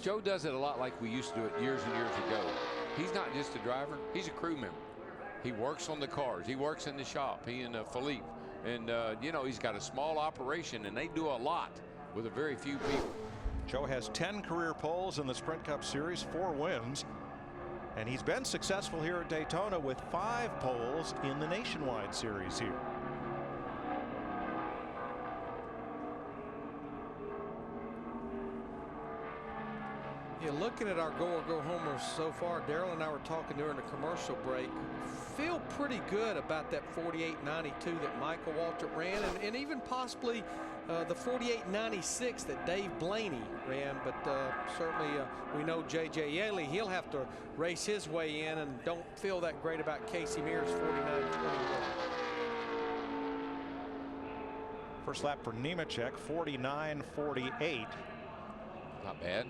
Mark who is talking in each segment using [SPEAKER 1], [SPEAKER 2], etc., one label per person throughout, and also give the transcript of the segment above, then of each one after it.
[SPEAKER 1] Joe does it a lot like we used to do it years and years ago. He's not just a driver, he's a crew member. He works on the cars, he works in the shop, he and Philippe. And, you know, he's got a small operation, and they do a lot with a very few people.
[SPEAKER 2] Joe has 10 career poles in the Sprint Cup Series, 4 wins. And he's been successful here at Daytona with 5 poles in the Nationwide Series here.
[SPEAKER 3] Yeah, looking at our go or go homers so far, Darrell and I were talking during the commercial break. Feel pretty good about that 48.92 that Michael Waltrip ran, and even possibly the 48.96 that Dave Blaney ran. But certainly we know J.J. Yaley, he'll have to race his way in, and don't feel that great about Casey Mears' 49.21.
[SPEAKER 2] First lap for Nemechek, 49.48.
[SPEAKER 1] Not bad.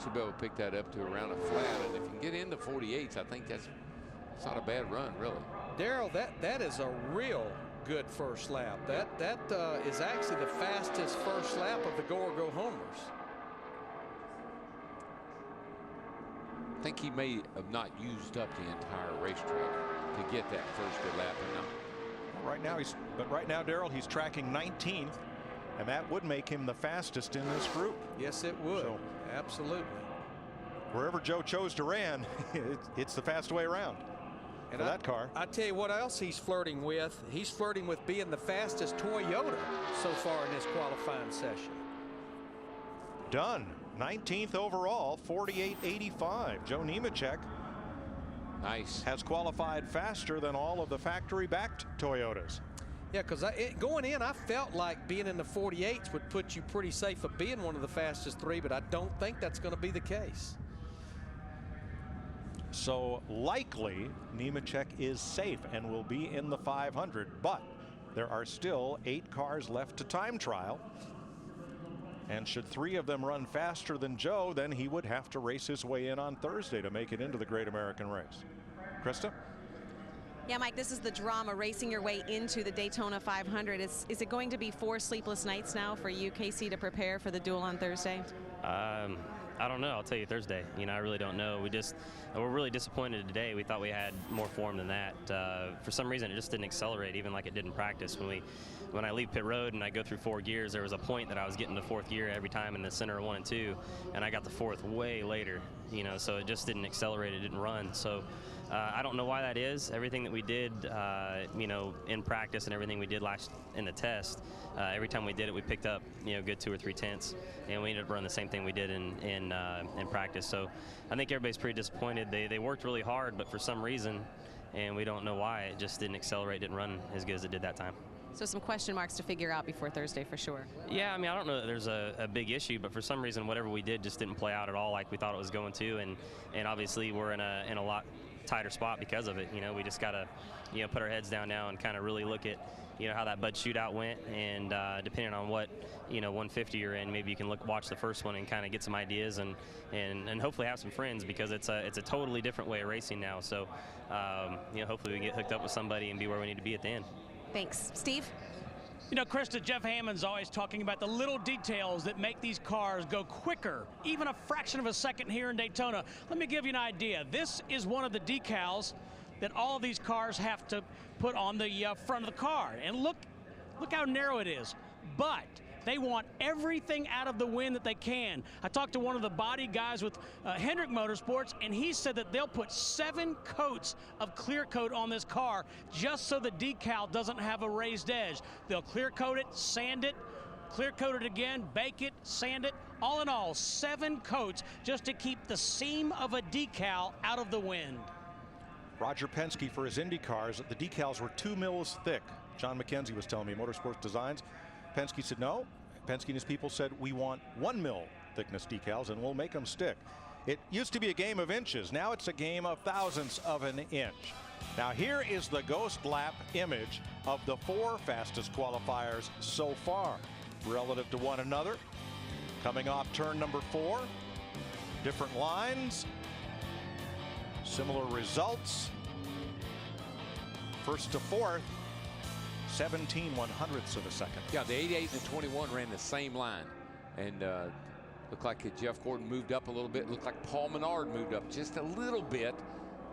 [SPEAKER 1] Should be able to pick that up to around a flat, and if you can get into 48s, I think it's not a bad run, really.
[SPEAKER 3] Darrell, that is a real good first lap. That is actually the fastest first lap of the go or go homers.
[SPEAKER 1] I think he may have not used up the entire racetrack to get that first good lap.
[SPEAKER 2] Right now, Darrell, he's tracking 19th, and that would make him the fastest in this group.
[SPEAKER 3] Yes, it would. So, absolutely.
[SPEAKER 2] Wherever Joe chose to ran, it's the fast way around for that car.
[SPEAKER 3] I tell you what else he's flirting with. He's flirting with being the fastest Toyota so far in this qualifying session.
[SPEAKER 2] Done. 19th overall, 48.85. Joe Nemechek has qualified faster than all of the factory-backed Toyotas.
[SPEAKER 3] Yeah, because going in, I felt like being in the 48s would put you pretty safe of being one of the fastest 3, but I don't think that's going to be the case.
[SPEAKER 2] So likely Nemechek is safe and will be in the 500, but there are still 8 cars left to time trial. And should 3 of them run faster than Joe, then he would have to race his way in on Thursday to make it into the Great American Race. Krista?
[SPEAKER 4] Yeah, Mike, this is the drama, racing your way into the Daytona 500. Is it going to be 4 sleepless nights now for you, Casey, to prepare for the duel on Thursday?
[SPEAKER 5] I don't know. I'll tell you Thursday. You know, I really don't know. We're really disappointed today. We thought we had more form than that. For some reason, it just didn't accelerate, even like it did in practice. When I leave pit road and I go through 4 gears, there was a point that I was getting to 4th gear every time in the center of 1 and 2, and I got the 4th way later. You know, so it just didn't accelerate. It didn't run. So I don't know why that is. Everything that we did, you know, in practice and everything we did last in the test, every time we did it, we picked up, you know, good 2 or 3 tenths, and we ended up running the same thing we did in practice. So I think everybody's pretty disappointed. They worked really hard, but for some reason, and we don't know why, it just didn't accelerate, didn't run as good as it did that time.
[SPEAKER 4] So some question marks to figure out before Thursday for sure.
[SPEAKER 5] Yeah, I mean, I don't know that there's a big issue, but for some reason, whatever we did just didn't play out at all like we thought it was going to, and obviously we're in a lot tighter spot because of it. You know, we just got to, you know, put our heads down now and kind of really look at, you know, how that Bud shootout went, and depending on what, you know, 150 you're in, maybe you can watch the first one and kind of get some ideas and hopefully have some friends, because it's a totally different way of racing now. So you know, hopefully we can get hooked up with somebody and be where we need to be at the end.
[SPEAKER 4] Thanks. Steve?
[SPEAKER 6] You know, Krista, Jeff Hammond's always talking about the little details that make these cars go quicker, even a fraction of a second here in Daytona. Let me give you an idea. This is one of the decals that all of these cars have to put on the front of the car. And look how narrow it is. But they want everything out of the wind that they can. I talked to one of the body guys with Hendrick Motorsports, and he said that they'll put 7 coats of clear coat on this car just so the decal doesn't have a raised edge. They'll clear coat it, sand it, clear coat it again, bake it, sand it. All in all, 7 coats just to keep the seam of a decal out of the wind.
[SPEAKER 2] Roger Penske, for his Indy cars, the decals were 2 mils thick. John McKenzie was telling me, Motorsports Designs. Penske said no. Penske and his people said, we want 1 mil thickness decals and we'll make them stick. It used to be a game of inches. Now it's a game of thousandths of an inch. Now here is the ghost lap image of the 4 fastest qualifiers so far relative to one another. Coming off turn number 4, different lines, similar results. First to 4th, 17 100ths of a second.
[SPEAKER 1] Yeah, the 88 and the 21 ran the same line, and Looked like Jeff Gordon moved up a little bit. Looked like Paul Menard moved up just a little bit,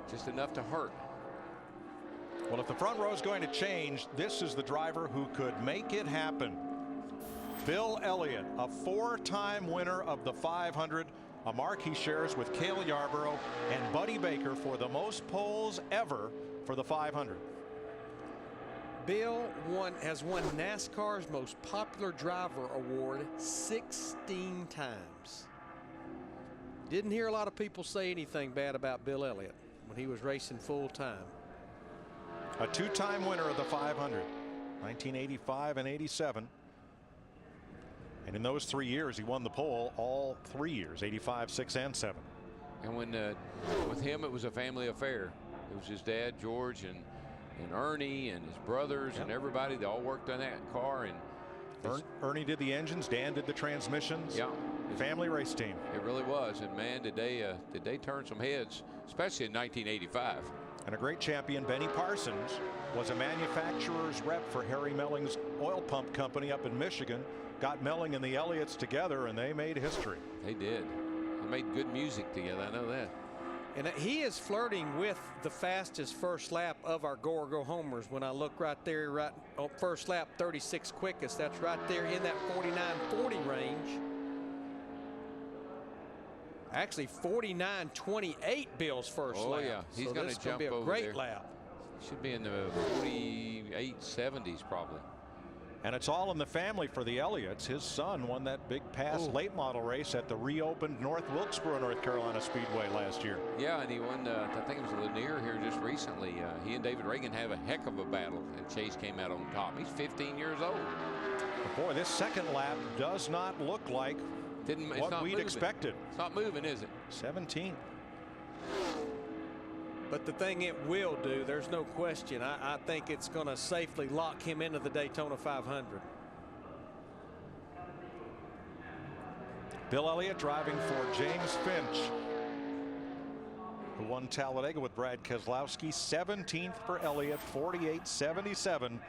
[SPEAKER 1] just enough to hurt.
[SPEAKER 2] Well, if the front row is going to change, this is the driver who could make it happen. Bill Elliott, a 4-time winner of the 500, a mark he shares with Cale Yarborough and Buddy Baker for the most poles ever for the 500.
[SPEAKER 3] Bill has won NASCAR's most popular driver award 16 times. Didn't hear a lot of people say anything bad about Bill Elliott when he was racing full time.
[SPEAKER 2] A 2-time winner of the 500, 1985 and 87. And in those 3 years, he won the pole all 3 years, 85, 6, and 7.
[SPEAKER 1] And when with him, it was a family affair. It was his dad, George, and Ernie, and his brothers, and everybody. They all worked on that car. And
[SPEAKER 2] Ernie did the engines, Dan did the transmissions.
[SPEAKER 1] Yeah,
[SPEAKER 2] family race team.
[SPEAKER 1] It really was. And man, did they turn some heads, especially in 1985.
[SPEAKER 2] And a great champion, Benny Parsons, was a manufacturer's rep for Harry Melling's oil pump company up in Michigan. Got Melling and the Elliots together, and they made history.
[SPEAKER 1] They did. They made good music together. I know that.
[SPEAKER 3] And he is flirting with the fastest first lap of our Go or Go Homers. When I look right there, right on first lap, 36 quickest. That's right there in that 49.40 range. Actually, 49.28 Bill's first lap.
[SPEAKER 1] Oh yeah, he's
[SPEAKER 3] so
[SPEAKER 1] going to jump
[SPEAKER 3] be a
[SPEAKER 1] over
[SPEAKER 3] great
[SPEAKER 1] there.
[SPEAKER 3] lap.
[SPEAKER 1] Should be in the 48.70s probably.
[SPEAKER 2] And it's all in the family for the Elliots. His son won that big pass late model race at the reopened North Wilkesboro, North Carolina Speedway last year.
[SPEAKER 1] Yeah, and he won, I think it was Lanier here just recently. He and David Reagan have a heck of a battle, and Chase came out on top. He's 15 years old.
[SPEAKER 2] But boy, this second lap does not look like what we'd expected.
[SPEAKER 1] It's not moving, is it?
[SPEAKER 2] 17.
[SPEAKER 3] But the thing it will do, there's no question. I think it's going to safely lock him into the Daytona 500.
[SPEAKER 2] Bill Elliott driving for James Finch, who won Talladega with Brad Keselowski. 17th for Elliott, 48.77,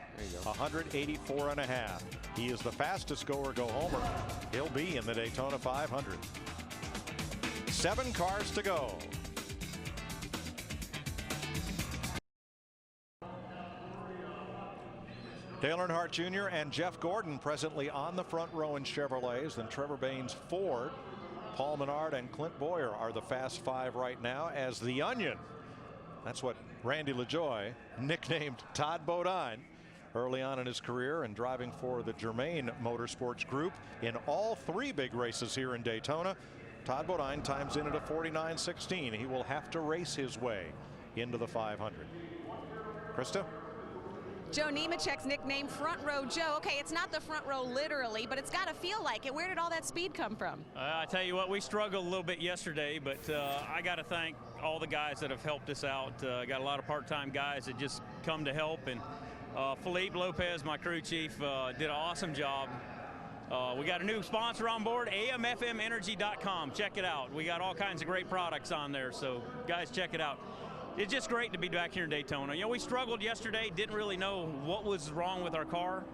[SPEAKER 2] 184.5. He is the fastest go or go homer. He'll be in the Daytona 500. 7 cars to go. Dale Earnhardt Jr. and Jeff Gordon presently on the front row in Chevrolets. Then Trevor Baynes Ford, Paul Menard and Clint Boyer are the Fast Five right now, as the Onion, that's what Randy LaJoie nicknamed Todd Bodine early on in his career, and driving for the Germain Motorsports Group in all 3 big races here in Daytona. Todd Bodine times in at a 49.16. He will have to race his way into the 500. Krista?
[SPEAKER 4] Joe Nemechek's nickname Front Row Joe. Okay, it's not the front row literally, but it's got to feel like it. Where did all that speed come from?
[SPEAKER 7] I tell you what, we struggled a little bit yesterday, but I got to thank all the guys that have helped us out. Got a lot of part-time guys that just come to help, and Felipe Lopez, my crew chief, did an awesome job. We got a new sponsor on board, AMFMenergy.com. Check it out. We got all kinds of great products on there, so guys, check it out. It's just great to be back here in Daytona. You know, we struggled yesterday, didn't really know what was wrong with our car,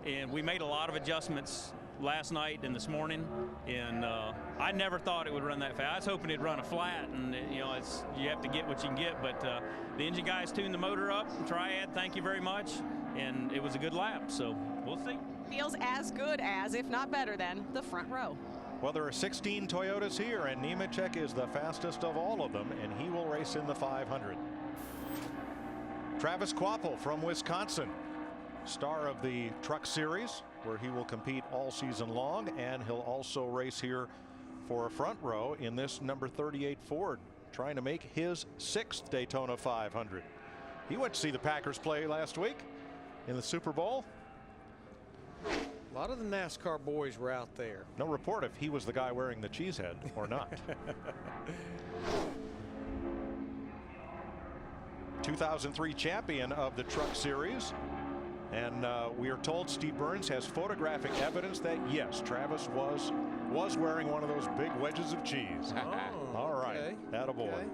[SPEAKER 7] and we made a lot of adjustments last night and this morning, and I never thought it would run that fast. I was hoping it'd run a flat, and you know, you have to get what you can get, but the engine guys tuned the motor up. Triad, thank you very much, and it was a good lap, so we'll see.
[SPEAKER 4] Feels as good as, if not better than, the front row.
[SPEAKER 2] Well, there are 16 Toyotas here, and Nemechek is the fastest of all of them, and he will race in the 500. Travis Kvapil from Wisconsin, star of the Truck Series, where he will compete all season long, and he'll also race here for a front row in this number 38 Ford, trying to make his 6th Daytona 500. He went to see the Packers play last week in the Super Bowl.
[SPEAKER 3] A lot of the NASCAR boys were out there.
[SPEAKER 2] No report if he was the guy wearing the cheese head or not. 2003 champion of the Truck Series. And we are told Steve Burns has photographic evidence that, yes, Travis was wearing one of those big wedges of cheese.
[SPEAKER 3] Oh,
[SPEAKER 2] all right.
[SPEAKER 3] Okay.
[SPEAKER 2] Attaboy.
[SPEAKER 3] Okay.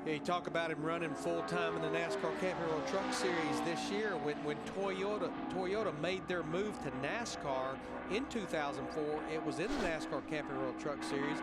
[SPEAKER 3] Yeah, you talk about him running full-time in the NASCAR Camping World Truck Series this year. When Toyota made their move to NASCAR in 2004, it was in the NASCAR Camping World Truck Series.